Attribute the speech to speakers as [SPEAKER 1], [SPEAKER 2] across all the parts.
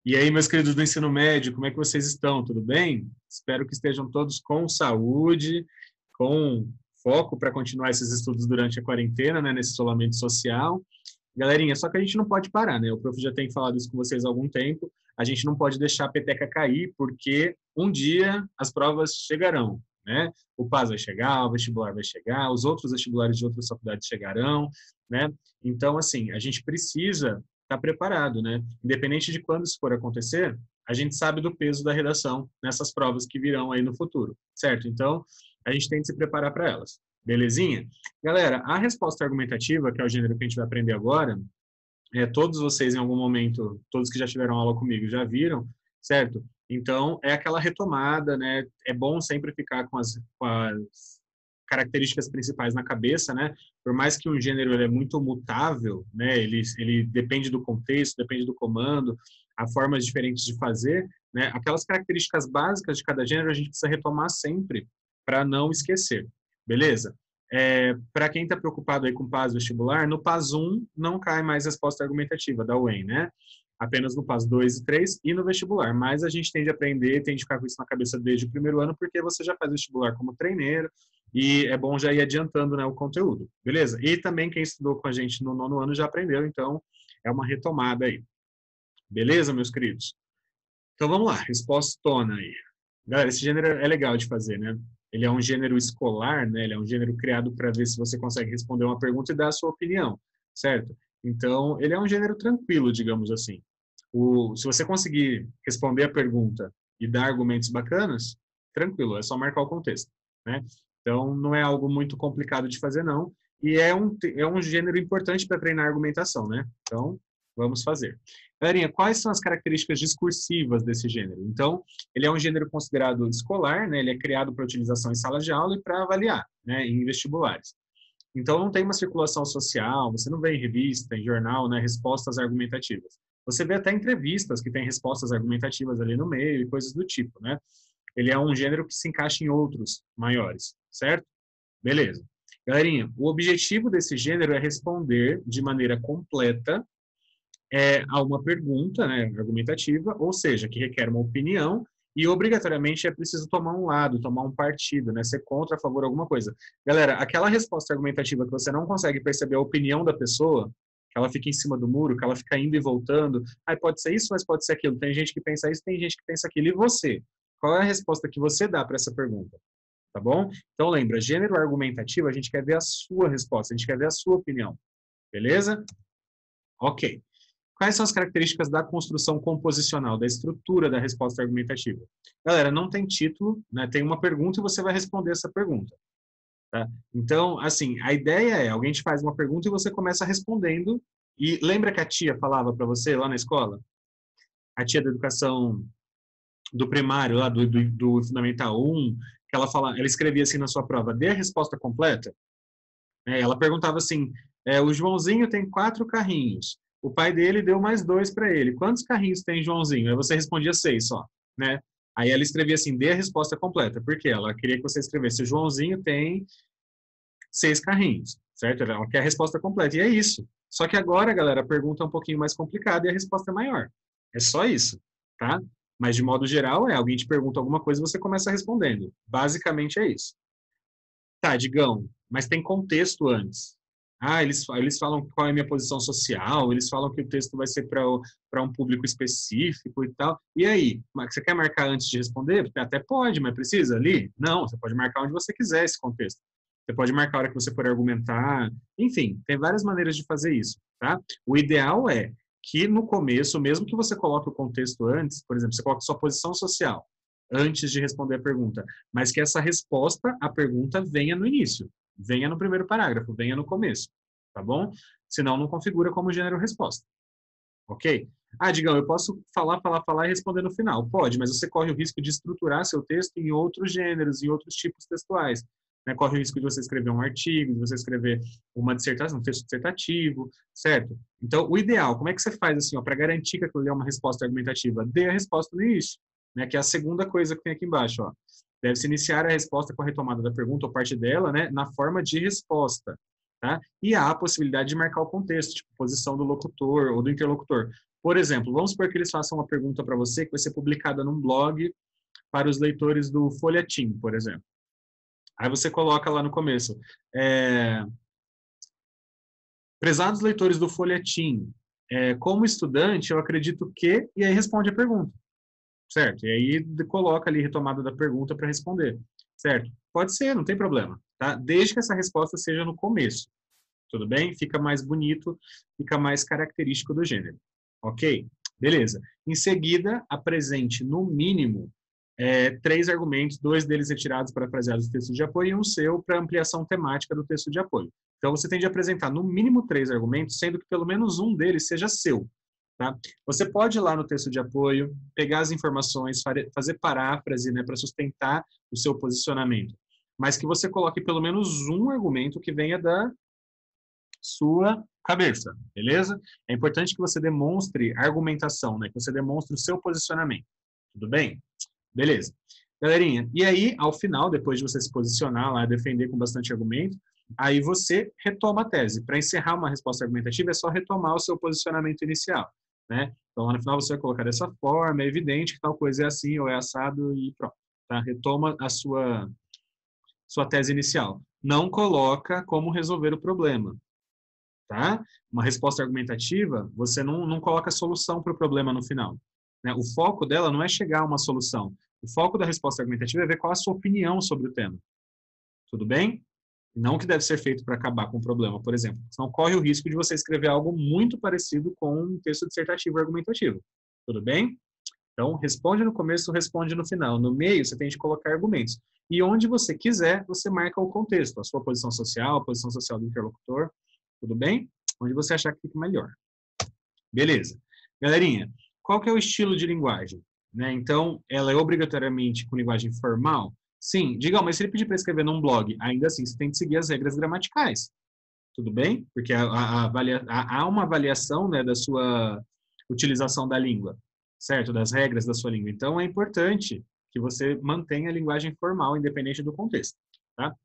[SPEAKER 1] E aí, meus queridos do ensino médio, como é que vocês estão? Tudo bem? Espero que estejam todos com saúde, com foco para continuar esses estudos durante a quarentena, né, nesse isolamento social. Galerinha, só que a gente não pode parar, né? O prof já tem falado isso com vocês há algum tempo. A gente não pode deixar a peteca cair, porque um dia as provas chegarão, né? O PAS vai chegar, o vestibular vai chegar, os outros vestibulares de outras faculdades chegarão, né? Então, assim, a gente precisa estar preparado, né? Independente de quando isso for acontecer, a gente sabe do peso da redação nessas provas que virão aí no futuro, certo? Então, a gente tem que se preparar para elas. Belezinha? Galera, a resposta argumentativa, que é o gênero que a gente vai aprender agora, todos vocês em algum momento, todos que já tiveram aula comigo já viram, certo? Então, é aquela retomada, né? É bom sempre ficar com as características principais na cabeça, né? Por mais que um gênero ele é muito mutável, né? Ele depende do contexto, depende do comando, há formas diferentes de fazer, né? Aquelas características básicas de cada gênero a gente precisa retomar sempre para não esquecer, beleza? Para quem está preocupado aí com o PAS vestibular, no PAS 1 não cai mais resposta argumentativa da UEM, né? Apenas no PAS 2 e 3 e no vestibular. Mas a gente tem de aprender, tem de ficar com isso na cabeça desde o primeiro ano, porque você já faz vestibular como treineiro e é bom já ir adiantando, né, o conteúdo, beleza? E também quem estudou com a gente no nono ano já aprendeu, então é uma retomada aí. Beleza, meus queridos? Então vamos lá, respostona aí. Galera, esse gênero é legal de fazer, né? Ele é um gênero escolar, né? Ele é um gênero criado para ver se você consegue responder uma pergunta e dar a sua opinião, certo? Então, ele é um gênero tranquilo, digamos assim. Se você conseguir responder a pergunta e dar argumentos bacanas, tranquilo, é só marcar o contexto, né? Então, não é algo muito complicado de fazer, não. E é um gênero importante para treinar a argumentação, né? Então, vamos fazer. Galerinha, quais são as características discursivas desse gênero? Então, ele é um gênero considerado escolar, né? Ele é criado para utilização em sala de aula e para avaliar, né? Em vestibulares. Então, não tem uma circulação social, você não vê em revista, em jornal, né? Respostas argumentativas. Você vê até entrevistas que têm respostas argumentativas ali no meio e coisas do tipo, né? Ele é um gênero que se encaixa em outros maiores, certo? Beleza. Galerinha, o objetivo desse gênero é responder de maneira completa a uma pergunta, né, argumentativa, ou seja, que requer uma opinião e obrigatoriamente é preciso tomar um lado, tomar um partido, né, ser contra, a favor, alguma coisa. Galera, aquela resposta argumentativa que você não consegue perceber a opinião da pessoa, que ela fica em cima do muro, que ela fica indo e voltando, pode ser isso, mas pode ser aquilo. Tem gente que pensa isso, tem gente que pensa aquilo. E você? Qual é a resposta que você dá para essa pergunta? Tá bom? Então lembra, gênero argumentativo, a gente quer ver a sua resposta, a gente quer ver a sua opinião. Beleza? Ok. Quais são as características da construção composicional, da estrutura da resposta argumentativa? Galera, não tem título, né? Tem uma pergunta e você vai responder essa pergunta. Tá? Então, assim, a ideia é, alguém te faz uma pergunta e você começa respondendo. E lembra que a tia falava para você lá na escola? A tia da educação do primário, lá do Fundamental 1, que ela escrevia assim na sua prova, dê a resposta completa. Ela perguntava assim, o Joãozinho tem 4 carrinhos. O pai dele deu mais 2 para ele. Quantos carrinhos tem Joãozinho? Aí você respondia 6 só, né? Aí ela escrevia assim, dê a resposta completa. Por quê? Ela queria que você escrevesse, o Joãozinho tem 6 carrinhos, certo? Ela quer a resposta completa. E é isso. Só que agora, galera, a pergunta é um pouquinho mais complicada e a resposta é maior. É só isso, tá? Mas de modo geral, alguém te pergunta alguma coisa e você começa respondendo. Basicamente é isso. Tá, Digão, mas tem contexto antes. Eles falam qual é a minha posição social, eles falam que o texto vai ser para um público específico e tal. E aí, você quer marcar antes de responder? Até pode, mas precisa ali? Não, você pode marcar onde você quiser esse contexto. Você pode marcar a hora que você for argumentar. Enfim, tem várias maneiras de fazer isso, tá? O ideal é que no começo, mesmo que você coloque o contexto antes, por exemplo, você coloque sua posição social antes de responder a pergunta, mas que essa resposta à pergunta venha no início, venha no primeiro parágrafo, venha no começo, tá bom? Senão não configura como gênero resposta, ok? Digão, eu posso falar e responder no final. Pode, mas você corre o risco de estruturar seu texto em outros gêneros, em outros tipos textuais. Né? Corre o risco de você escrever um artigo, de você escrever uma dissertação, um texto dissertativo, certo? Então, o ideal, como é que você faz assim, para garantir que aquilo é uma resposta argumentativa? Dê a resposta no início, né? Que é a segunda coisa que tem aqui embaixo, ó. Deve-se iniciar a resposta com a retomada da pergunta ou parte dela, né? Na forma de resposta. tá? E há a possibilidade de marcar o contexto, tipo, posição do locutor ou do interlocutor. Por exemplo, vamos supor que eles façam uma pergunta para você que vai ser publicada num blog para os leitores do Folhetim, por exemplo. Aí você coloca lá no começo, prezados leitores do Folhetim, como estudante, eu acredito que, e aí responde a pergunta, certo? E aí coloca ali retomada da pergunta para responder, certo? Pode ser, não tem problema, tá? Desde que essa resposta seja no começo, tudo bem? Fica mais bonito, fica mais característico do gênero, ok? Beleza. Em seguida, apresente, no mínimo, 3 argumentos, 2 deles retirados para fraseados do texto de apoio e um seu para ampliação temática do texto de apoio. Então, você tem de apresentar, no mínimo, 3 argumentos, sendo que pelo menos um deles seja seu. Tá? Você pode ir lá no texto de apoio, pegar as informações, fazer paráfrase, né, para sustentar o seu posicionamento, mas que você coloque pelo menos um argumento que venha da sua cabeça, beleza? É importante que você demonstre argumentação, né, que você demonstre o seu posicionamento. Tudo bem? Beleza. Galerinha, e aí, ao final, depois de você se posicionar lá, defender com bastante argumento, aí você retoma a tese. Para encerrar uma resposta argumentativa, é só retomar o seu posicionamento inicial, né? Então, lá no final, você vai colocar dessa forma, é evidente que tal coisa é assim ou é assado e pronto. Tá? Retoma a sua tese inicial. Não coloca como resolver o problema, tá? Uma resposta argumentativa, você não coloca solução para o problema no final, né? O foco dela não é chegar a uma solução. O foco da resposta argumentativa é ver qual a sua opinião sobre o tema. Tudo bem? Não que deve ser feito para acabar com o problema, por exemplo. Senão corre o risco de você escrever algo muito parecido com um texto dissertativo argumentativo. Tudo bem? Então, responde no começo, responde no final. No meio, você tem de colocar argumentos. E onde você quiser, você marca o contexto, a sua posição social, a posição social do interlocutor. Tudo bem? Onde você achar que fica melhor. Beleza. Galerinha, qual que é o estilo de linguagem? Né? Então, ela é obrigatoriamente com linguagem formal? Sim. Diga, mas se ele pedir para escrever num blog, ainda assim, você tem que seguir as regras gramaticais. Tudo bem? Porque há uma avaliação, né, da sua utilização da língua, certo? Das regras da sua língua. Então, é importante que você mantenha a linguagem formal, independente do contexto, tá?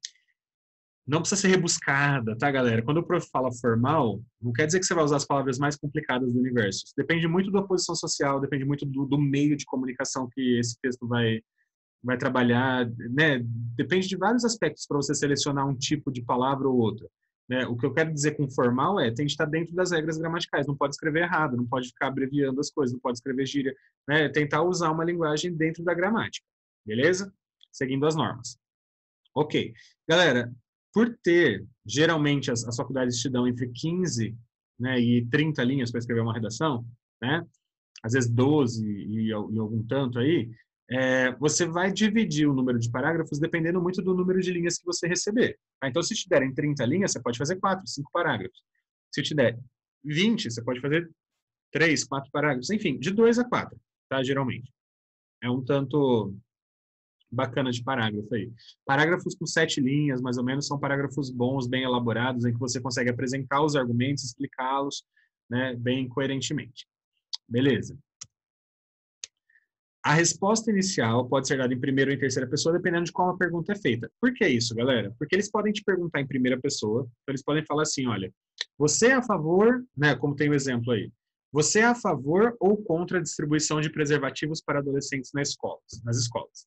[SPEAKER 1] Não precisa ser rebuscada, tá, galera? Quando o prof fala formal, não quer dizer que você vai usar as palavras mais complicadas do universo. Depende muito da posição social, depende muito do meio de comunicação que esse texto vai trabalhar, né? Depende de vários aspectos para você selecionar um tipo de palavra ou outra. Né? O que eu quero dizer com formal tem de estar dentro das regras gramaticais, não pode escrever errado, não pode ficar abreviando as coisas, não pode escrever gíria, né? Tentar usar uma linguagem dentro da gramática, beleza? Seguindo as normas. Ok. Galera, por ter, geralmente, as faculdades te dão entre 15, né, e 30 linhas para escrever uma redação, né? Às vezes 12 e algum tanto aí, você vai dividir o número de parágrafos dependendo muito do número de linhas que você receber. Tá? Então, se te derem 30 linhas, você pode fazer 4, 5 parágrafos. Se te der 20, você pode fazer 3, 4 parágrafos. Enfim, de 2 a 4, tá? Geralmente. É um tanto bacana de parágrafo aí. Parágrafos com 7 linhas, mais ou menos, são parágrafos bons, bem elaborados, em que você consegue apresentar os argumentos, explicá-los, né, bem coerentemente. Beleza. A resposta inicial pode ser dada em primeira ou em terceira pessoa, dependendo de como a pergunta é feita. Por que isso, galera? Porque eles podem te perguntar em primeira pessoa, então eles podem falar assim, olha, você é a favor, né, como tem o exemplo aí, você é a favor ou contra a distribuição de preservativos para adolescentes nas escolas?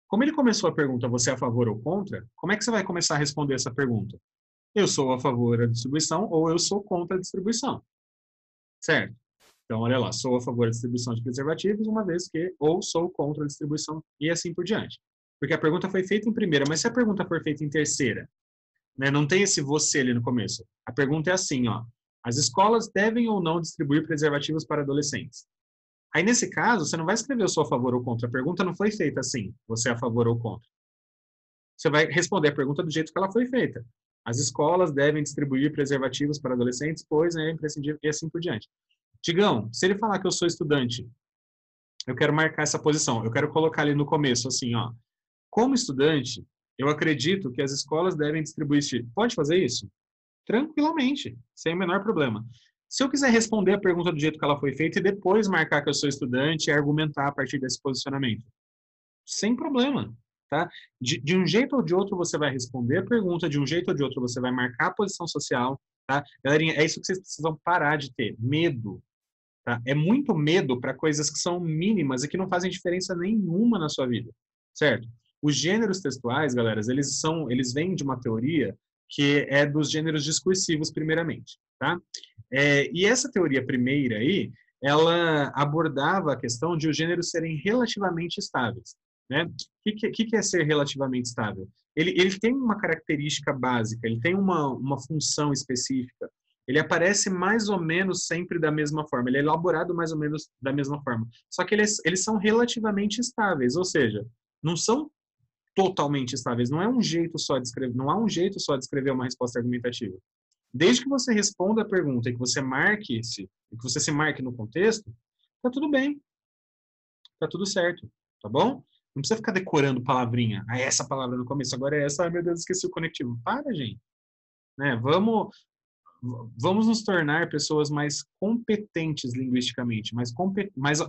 [SPEAKER 1] Como ele começou a pergunta, você é a favor ou contra, como é que você vai começar a responder essa pergunta? Eu sou a favor da distribuição ou eu sou contra a distribuição. Certo? Então, olha lá, sou a favor da distribuição de preservativos, uma vez que, ou sou contra a distribuição, e assim por diante. Porque a pergunta foi feita em primeira, mas se a pergunta for feita em terceira, né, não tem esse você ali no começo. A pergunta é assim, ó, as escolas devem ou não distribuir preservativos para adolescentes? Aí, nesse caso, você não vai escrever eu sou a favor ou contra. A pergunta não foi feita assim, você é a favor ou contra. Você vai responder a pergunta do jeito que ela foi feita. As escolas devem distribuir preservativos para adolescentes, pois é imprescindível, e assim por diante. Digão, se ele falar que eu sou estudante, eu quero marcar essa posição, eu quero colocar ali no começo, assim, ó, como estudante, eu acredito que as escolas devem distribuir... Pode fazer isso? Tranquilamente, sem o menor problema. Se eu quiser responder a pergunta do jeito que ela foi feita e depois marcar que eu sou estudante e argumentar a partir desse posicionamento, sem problema, tá? De um jeito ou de outro você vai responder a pergunta, de um jeito ou de outro você vai marcar a posição social, tá? Galerinha, é isso que vocês precisam parar de ter, medo, tá? É muito medo para coisas que são mínimas e que não fazem diferença nenhuma na sua vida, certo? Os gêneros textuais, galera, eles vêm de uma teoria que é dos gêneros discursivos, primeiramente, tá? E essa teoria primeira aí, ela abordava a questão de os gêneros serem relativamente estáveis, né? O que é ser relativamente estável? Ele tem uma característica básica, ele tem uma função específica, ele aparece mais ou menos sempre da mesma forma, ele é elaborado mais ou menos da mesma forma. Só que eles são relativamente estáveis, ou seja, não são totalmente estáveis, não é um jeito só de escrever, não há um jeito só de escrever uma resposta argumentativa. Desde que você responda a pergunta e que você se marque no contexto, tá tudo bem, tá tudo certo, tá bom? Não precisa ficar decorando palavrinha. Ah, essa palavra no começo, agora é essa, ai meu Deus, esqueci o conectivo. Para, gente. Né? Vamos nos tornar pessoas mais competentes linguisticamente,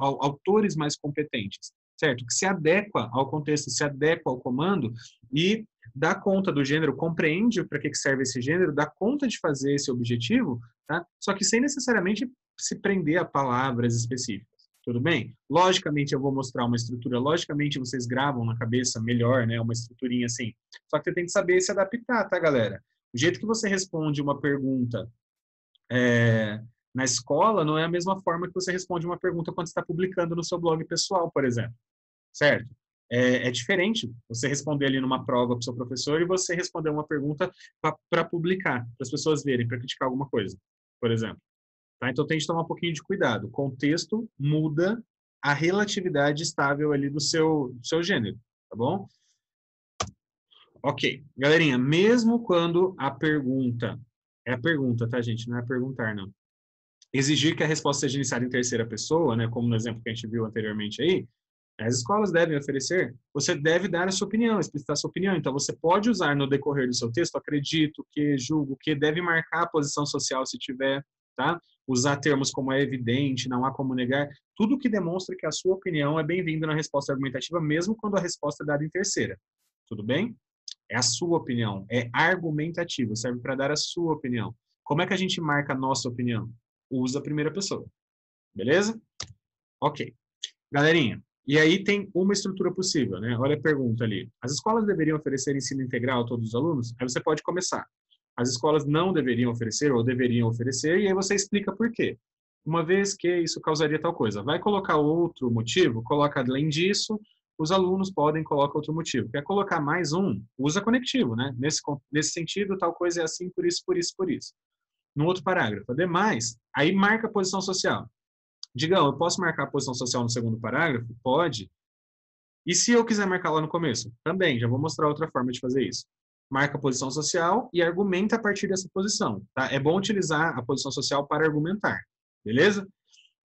[SPEAKER 1] autores mais competentes, certo? Que se adequa ao contexto, se adequa ao comando e dá conta do gênero, compreende para que serve esse gênero, dá conta de fazer esse objetivo, tá? Só que sem necessariamente se prender a palavras específicas. Tudo bem? Logicamente eu vou mostrar uma estrutura, logicamente vocês gravam na cabeça melhor, né? Uma estruturinha assim. Só que você tem que saber se adaptar, tá, galera? O jeito que você responde uma pergunta na escola não é a mesma forma que você responde uma pergunta quando está publicando no seu blog pessoal, por exemplo, certo? É diferente você responder ali numa prova para o seu professor e você responder uma pergunta para publicar, para as pessoas verem, para criticar alguma coisa, por exemplo. Tá? Então tem que tomar um pouquinho de cuidado. O contexto muda a relatividade estável ali do seu gênero, tá bom? Ok. Galerinha, mesmo quando a pergunta... É a pergunta, tá, gente? Não é perguntar, não. Exigir que a resposta seja iniciada em terceira pessoa, né, como no exemplo que a gente viu anteriormente aí, as escolas devem oferecer, você deve dar a sua opinião, explicitar a sua opinião. Então, você pode usar no decorrer do seu texto, acredito, que, julgo, que, deve marcar a posição social se tiver, tá? Usar termos como é evidente, não há como negar, tudo que demonstra que a sua opinião é bem-vinda na resposta argumentativa, mesmo quando a resposta é dada em terceira. Tudo bem? É a sua opinião, é argumentativa, serve para dar a sua opinião. Como é que a gente marca a nossa opinião? Usa a primeira pessoa. Beleza? Ok. Galerinha, e aí tem uma estrutura possível, né? Olha a pergunta ali. As escolas deveriam oferecer ensino integral a todos os alunos? Aí você pode começar. As escolas não deveriam oferecer ou deveriam oferecer, e aí você explica por quê. Uma vez que isso causaria tal coisa. Vai colocar outro motivo? Coloca além disso, os alunos podem colocar outro motivo. Quer colocar mais um? Usa conectivo, né? Nesse sentido, tal coisa é assim, por isso, por isso, por isso. No outro parágrafo. Ademais, aí marca a posição social. Digão, eu posso marcar a posição social no segundo parágrafo? Pode. E se eu quiser marcar lá no começo? Também, já vou mostrar outra forma de fazer isso. Marca a posição social e argumenta a partir dessa posição. Tá? É bom utilizar a posição social para argumentar. Beleza?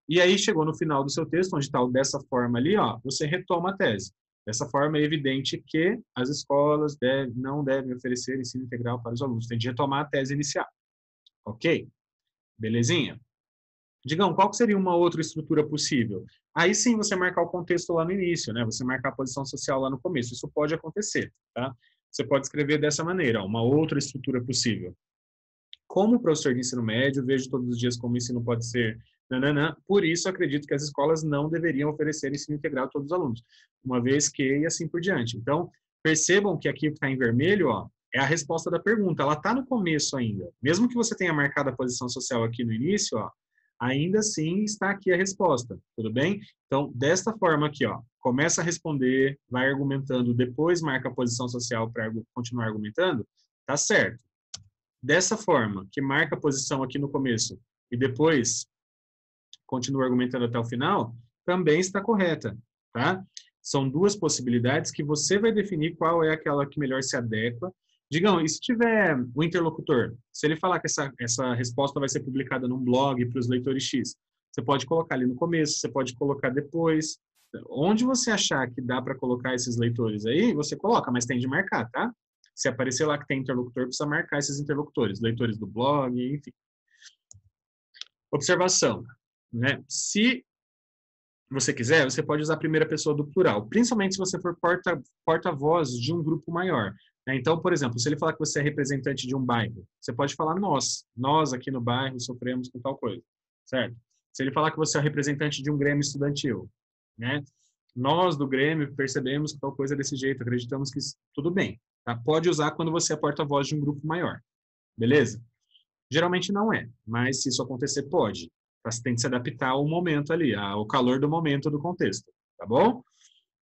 [SPEAKER 1] E aí chegou no final do seu texto, onde está o dessa forma ali, ó, você retoma a tese. Dessa forma, é evidente que as escolas não devem oferecer ensino integral para os alunos. Tem de retomar a tese inicial. Ok? Belezinha? Digam, qual seria uma outra estrutura possível? Aí sim você marcar o contexto lá no início, né? Você marcar a posição social lá no começo. Isso pode acontecer, tá? Você pode escrever dessa maneira, ó, uma outra estrutura possível. Como professor de ensino médio, vejo todos os dias como o ensino pode ser nananã, por isso acredito que as escolas não deveriam oferecer ensino integral a todos os alunos, uma vez que e assim por diante. Então, percebam que aqui que está em vermelho, ó, é a resposta da pergunta, ela está no começo ainda. Mesmo que você tenha marcado a posição social aqui no início, ó, ainda assim está aqui a resposta, tudo bem? Então, desta forma aqui, ó, começa a responder, vai argumentando, depois marca a posição social para continuar argumentando, tá certo. Dessa forma, que marca a posição aqui no começo e depois continua argumentando até o final, também está correta, tá? São duas possibilidades que você vai definir qual é aquela que melhor se adequa. Digam, e se tiver o interlocutor, se ele falar que essa resposta vai ser publicada num blog para os leitores X, você pode colocar ali no começo, você pode colocar depois. Onde você achar que dá para colocar esses leitores aí, você coloca, mas tem de marcar, tá? Se aparecer lá que tem interlocutor, precisa marcar esses interlocutores, leitores do blog, enfim. Observação, né? Se você quiser, você pode usar a primeira pessoa do plural, principalmente se você for porta-voz de um grupo maior. Né? Então, por exemplo, se ele falar que você é representante de um bairro, você pode falar nós aqui no bairro sofremos com tal coisa, certo? Se ele falar que você é representante de um grêmio estudantil, né? Nós do Grêmio percebemos que tal coisa é desse jeito, acreditamos que tudo bem. Tá? Pode usar quando você é porta-voz de um grupo maior, beleza? Geralmente não é, mas se isso acontecer, pode. Você tem que se adaptar ao momento ali, ao calor do momento do contexto, tá bom?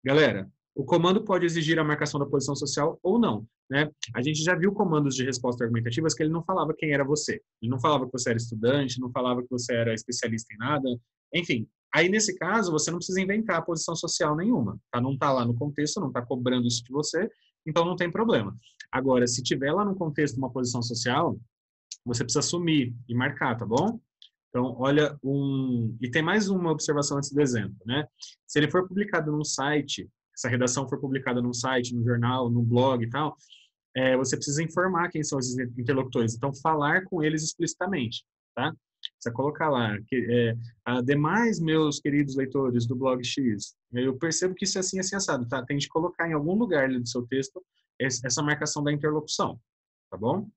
[SPEAKER 1] Galera, o comando pode exigir a marcação da posição social ou não, né? A gente já viu comandos de resposta argumentativas que ele não falava quem era você. Ele não falava que você era estudante, não falava que você era especialista em nada. Enfim, aí nesse caso você não precisa inventar a posição social nenhuma, tá? Não tá lá no contexto, não tá cobrando isso de você, então não tem problema. Agora, se tiver lá no contexto uma posição social, você precisa assumir e marcar, tá bom? Então, olha E tem mais uma observação antes do exemplo, né? Se ele for publicado num site, essa redação for publicada num site, no jornal, no blog e tal, você precisa informar quem são os interlocutores. Então, falar com eles explicitamente, tá? Você colocar lá, ademais, meus queridos leitores do blog X, eu percebo que isso é assim assado, tá? Tem de colocar em algum lugar ali do seu texto essa marcação da interlocução, tá bom?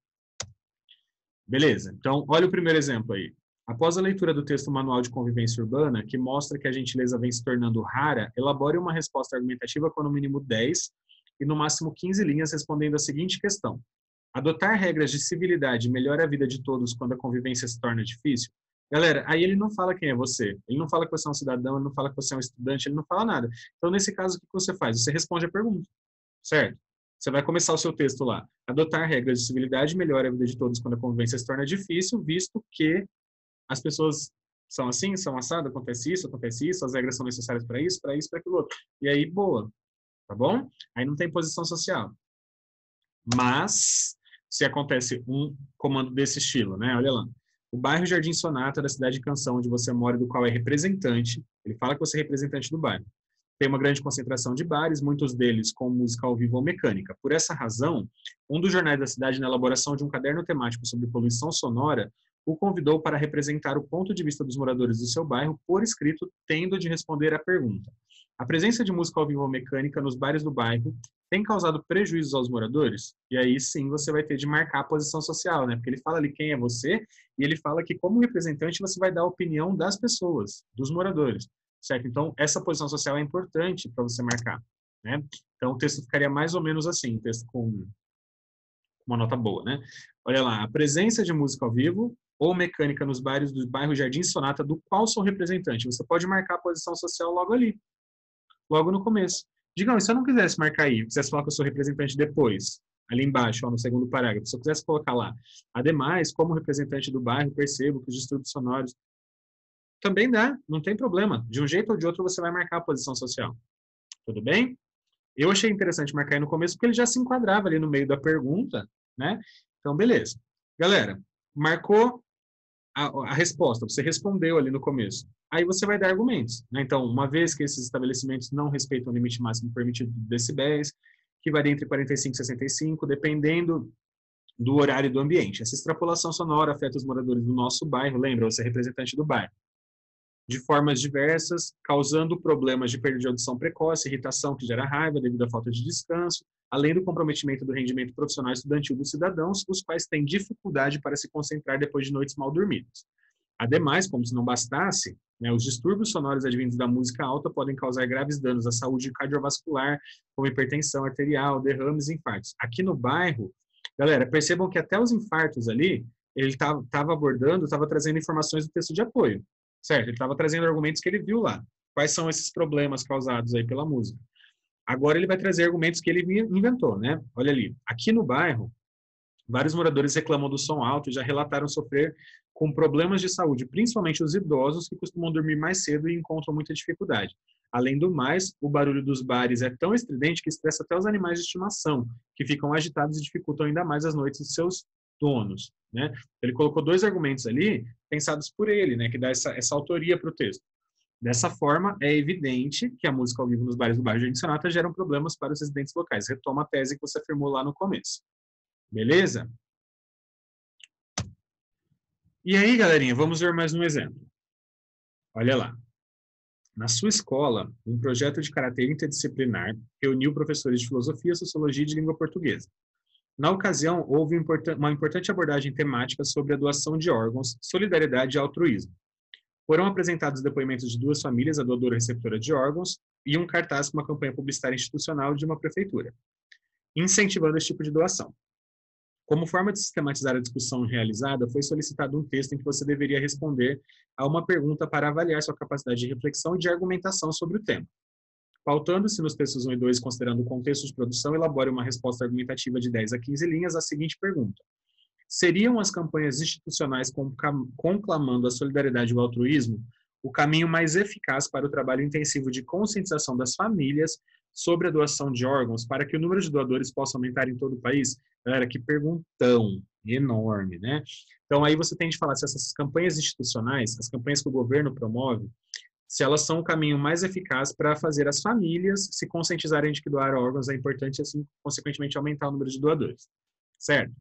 [SPEAKER 1] Beleza, então olha o primeiro exemplo aí. Após a leitura do texto Manual de Convivência Urbana, que mostra que a gentileza vem se tornando rara, elabore uma resposta argumentativa com no mínimo 10 e no máximo 15 linhas respondendo a seguinte questão. Adotar regras de civilidade melhora a vida de todos quando a convivência se torna difícil? Galera, aí ele não fala quem é você, ele não fala que você é um cidadão, ele não fala que você é um estudante, ele não fala nada. Então, nesse caso, o que você faz? Você responde a pergunta, certo? Você vai começar o seu texto lá. Adotar regras de civilidade melhora a vida de todos quando a convivência se torna difícil, visto que as pessoas são assim, são assado, acontece isso, as regras são necessárias para isso, para aquilo outro. E aí, boa, tá bom? Aí não tem posição social. Mas, se acontece um comando desse estilo, né? Olha lá. O bairro Jardim Sonata, da cidade de Canção, onde você mora, do qual é representante, ele fala que você é representante do bairro. Tem uma grande concentração de bares, muitos deles com música ao vivo ou mecânica. Por essa razão, um dos jornais da cidade, na elaboração de um caderno temático sobre poluição sonora, o convidou para representar o ponto de vista dos moradores do seu bairro por escrito, tendo de responder à pergunta. A presença de música ao vivo ou mecânica nos bares do bairro tem causado prejuízos aos moradores? E aí sim você vai ter de marcar a posição social, né? Porque ele fala ali quem é você e ele fala que como representante você vai dar a opinião das pessoas, dos moradores, certo? Então essa posição social é importante para você marcar, né? Então o texto ficaria mais ou menos assim, texto com uma nota boa, né? Olha lá, a presença de música ao vivo ou mecânica nos bairros do bairro Jardim Sonata, do qual sou representante. Você pode marcar a posição social logo ali, logo no começo. Digam, e se eu não quisesse marcar aí, quisesse falar que eu sou representante depois, ali embaixo, ó, no segundo parágrafo, se eu quisesse colocar lá, ademais, como representante do bairro, percebo que os distúrbios sonoros também dá, não tem problema. De um jeito ou de outro você vai marcar a posição social. Tudo bem? Eu achei interessante marcar aí no começo porque ele já se enquadrava ali no meio da pergunta, né? Então, beleza. Galera, marcou a resposta, você respondeu ali no começo. Aí você vai dar argumentos. Né? Então, uma vez que esses estabelecimentos não respeitam o limite máximo permitido de decibéis, que varia entre 45 e 65, dependendo do horário e do ambiente. Essa extrapolação sonora afeta os moradores do nosso bairro, lembra, você é representante do bairro, de formas diversas, causando problemas de perda de audição precoce, irritação que gera raiva devido à falta de descanso, além do comprometimento do rendimento profissional e estudantil dos cidadãos, os quais têm dificuldade para se concentrar depois de noites mal dormidas. Ademais, como se não bastasse, né, os distúrbios sonoros advindos da música alta podem causar graves danos à saúde cardiovascular, como hipertensão arterial, derrames e infartos. Aqui no bairro, galera, percebam que até os infartos ali, ele estava abordando, estava trazendo informações do texto de apoio, certo? Ele estava trazendo argumentos que ele viu lá. Quais são esses problemas causados aí pela música? Agora ele vai trazer argumentos que ele inventou, né? Olha ali, aqui no bairro, vários moradores reclamam do som alto e já relataram sofrer com problemas de saúde, principalmente os idosos que costumam dormir mais cedo e encontram muita dificuldade. Além do mais, o barulho dos bares é tão estridente que estressa até os animais de estimação, que ficam agitados e dificultam ainda mais as noites de seus donos. Né? Ele colocou dois argumentos ali, pensados por ele, né, que dá essa autoria para o texto. Dessa forma, é evidente que a música ao vivo nos bares do bairro Jardim Sonata geram problemas para os residentes locais. Retoma a tese que você afirmou lá no começo. Beleza? E aí, galerinha, vamos ver mais um exemplo. Olha lá. Na sua escola, um projeto de caráter interdisciplinar reuniu professores de filosofia, sociologia e de língua portuguesa. Na ocasião, houve uma importante abordagem temática sobre a doação de órgãos, solidariedade e altruísmo. Foram apresentados depoimentos de duas famílias, a doadora e receptora de órgãos, e um cartaz com uma campanha publicitária institucional de uma prefeitura, incentivando esse tipo de doação. Como forma de sistematizar a discussão realizada, foi solicitado um texto em que você deveria responder a uma pergunta para avaliar sua capacidade de reflexão e de argumentação sobre o tema. Pautando-se nos textos 1 e 2, considerando o contexto de produção, elabore uma resposta argumentativa de 10 a 15 linhas à seguinte pergunta: seriam as campanhas institucionais conclamando a solidariedade e o altruísmo o caminho mais eficaz para o trabalho intensivo de conscientização das famílias sobre a doação de órgãos para que o número de doadores possa aumentar em todo o país? Galera, que perguntão enorme, né? Então, aí você tem de falar se essas campanhas institucionais, as campanhas que o governo promove, se elas são o caminho mais eficaz para fazer as famílias se conscientizarem de que doar órgãos é importante e, assim, consequentemente, aumentar o número de doadores. Certo?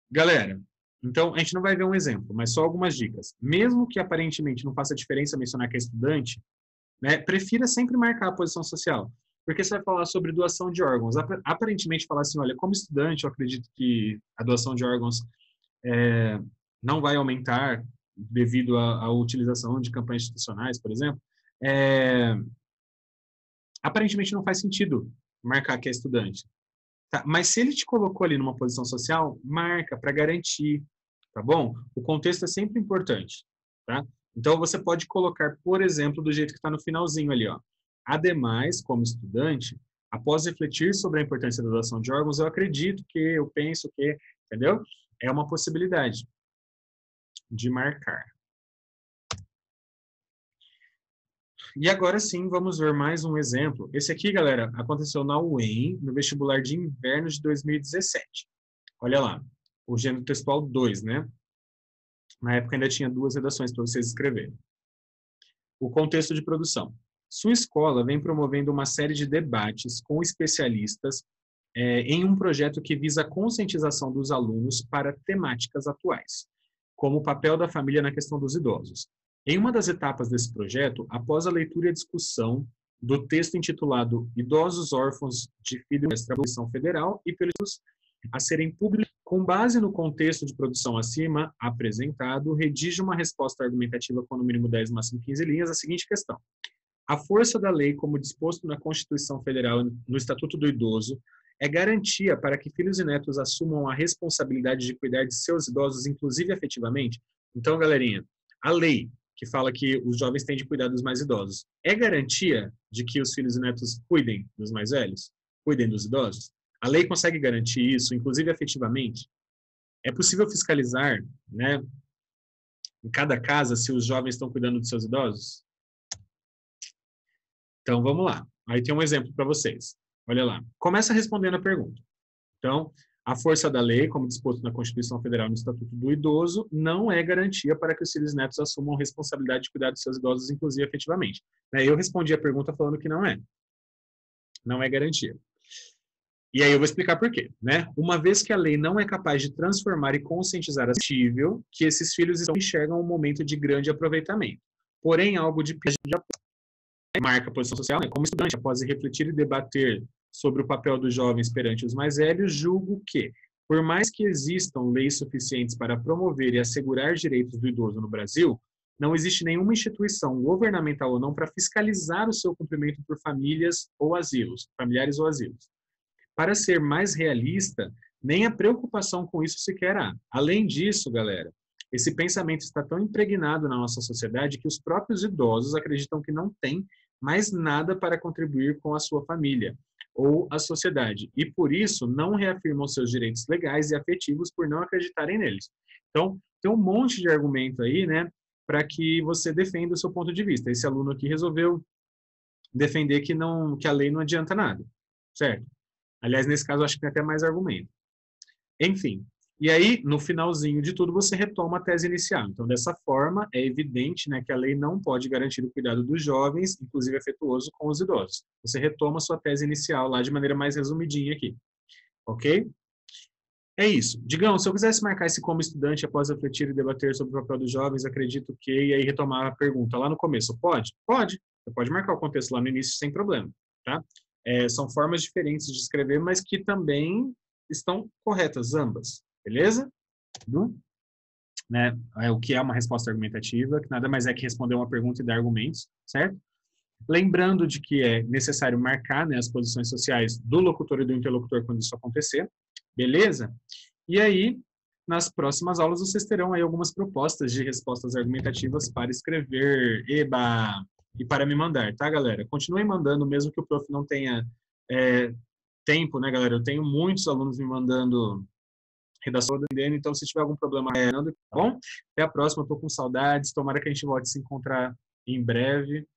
[SPEAKER 1] Galera, então, a gente não vai ver um exemplo, mas só algumas dicas. Mesmo que aparentemente não faça diferença mencionar que é estudante, né, prefira sempre marcar a posição social, porque você vai falar sobre doação de órgãos. Aparentemente, falar assim, olha, como estudante, eu acredito que a doação de órgãos não vai aumentar devido à utilização de campanhas institucionais, por exemplo. Aparentemente, não faz sentido marcar que é estudante. Tá? Mas se ele te colocou ali numa posição social, marca para garantir, tá bom? O contexto é sempre importante, tá? Então, você pode colocar, por exemplo, do jeito que está no finalzinho ali, ó. Ademais, como estudante, após refletir sobre a importância da doação de órgãos, eu acredito que, eu penso que, entendeu? É uma possibilidade de marcar. E agora sim, vamos ver mais um exemplo. Esse aqui, galera, aconteceu na UEM, no vestibular de inverno de 2017. Olha lá, o gênero textual 2, né? Na época ainda tinha 2 redações para vocês escreverem. O contexto de produção. Sua escola vem promovendo uma série de debates com especialistas em um projeto que visa a conscientização dos alunos para temáticas atuais, como o papel da família na questão dos idosos. Em uma das etapas desse projeto, após a leitura e a discussão do texto intitulado Idosos órfãos de filhos da Constituição Federal e pelos a serem publicados, com base no contexto de produção acima apresentado, redige uma resposta argumentativa com no mínimo 10, máximo 15 linhas, a seguinte questão: a força da lei, como disposto na Constituição Federal e no Estatuto do Idoso, é garantia para que filhos e netos assumam a responsabilidade de cuidar de seus idosos, inclusive afetivamente? Então, galerinha, a lei que fala que os jovens têm de cuidar dos mais idosos, é garantia de que os filhos e netos cuidem dos mais velhos? Cuidem dos idosos? A lei consegue garantir isso, inclusive afetivamente? É possível fiscalizar, né, em cada casa, se os jovens estão cuidando dos seus idosos? Então, vamos lá. Aí tem um exemplo para vocês. Olha lá. Começa respondendo a pergunta. Então, a força da lei, como disposto na Constituição Federal e no Estatuto do Idoso, não é garantia para que os filhos e netos assumam responsabilidade de cuidar dos seus idosos, inclusive afetivamente. Eu respondi a pergunta falando que não é. Não é garantia. E aí eu vou explicar por quê, né? Uma vez que a lei não é capaz de transformar e conscientizar, é possível que esses filhos enxergam um momento de grande aproveitamento. Porém, algo de marca a posição social, né? Como estudante, após refletir e debater sobre o papel dos jovens perante os mais velhos, julgo que, por mais que existam leis suficientes para promover e assegurar direitos do idoso no Brasil, não existe nenhuma instituição, governamental ou não, para fiscalizar o seu cumprimento por famílias ou asilos, familiares ou asilos. Para ser mais realista, nem a preocupação com isso sequer há. Além disso, galera, esse pensamento está tão impregnado na nossa sociedade que os próprios idosos acreditam que não têm mais nada para contribuir com a sua família ou a sociedade, e por isso não reafirmam seus direitos legais e afetivos por não acreditarem neles. Então, tem um monte de argumento aí, né, para que você defenda o seu ponto de vista. Esse aluno aqui resolveu defender que a lei não adianta nada, certo? Aliás, nesse caso, acho que tem até mais argumento. Enfim, e aí, no finalzinho de tudo, você retoma a tese inicial. Então, dessa forma, é evidente, né, que a lei não pode garantir o cuidado dos jovens, inclusive afetuoso, com os idosos. Você retoma a sua tese inicial lá de maneira mais resumidinha aqui. Ok? É isso. Digão, se eu quisesse marcar esse como estudante após refletir e debater sobre o papel dos jovens, acredito que, e aí retomar a pergunta lá no começo, pode? Pode. Você pode marcar o contexto lá no início sem problema, tá? São formas diferentes de escrever, mas que também estão corretas ambas, beleza? Né? O que é uma resposta argumentativa, que nada mais é que responder uma pergunta e dar argumentos, certo? Lembrando de que é necessário marcar, né, as posições sociais do locutor e do interlocutor quando isso acontecer, beleza? E aí, nas próximas aulas, vocês terão aí algumas propostas de respostas argumentativas para escrever, eba, e para me mandar, tá, galera? Continuem mandando, mesmo que o prof não tenha tempo, né, galera? Eu tenho muitos alunos me mandando redação atendendo, então se tiver algum problema, tá bom? Até a próxima, eu tô com saudades, tomara que a gente volte a se encontrar em breve.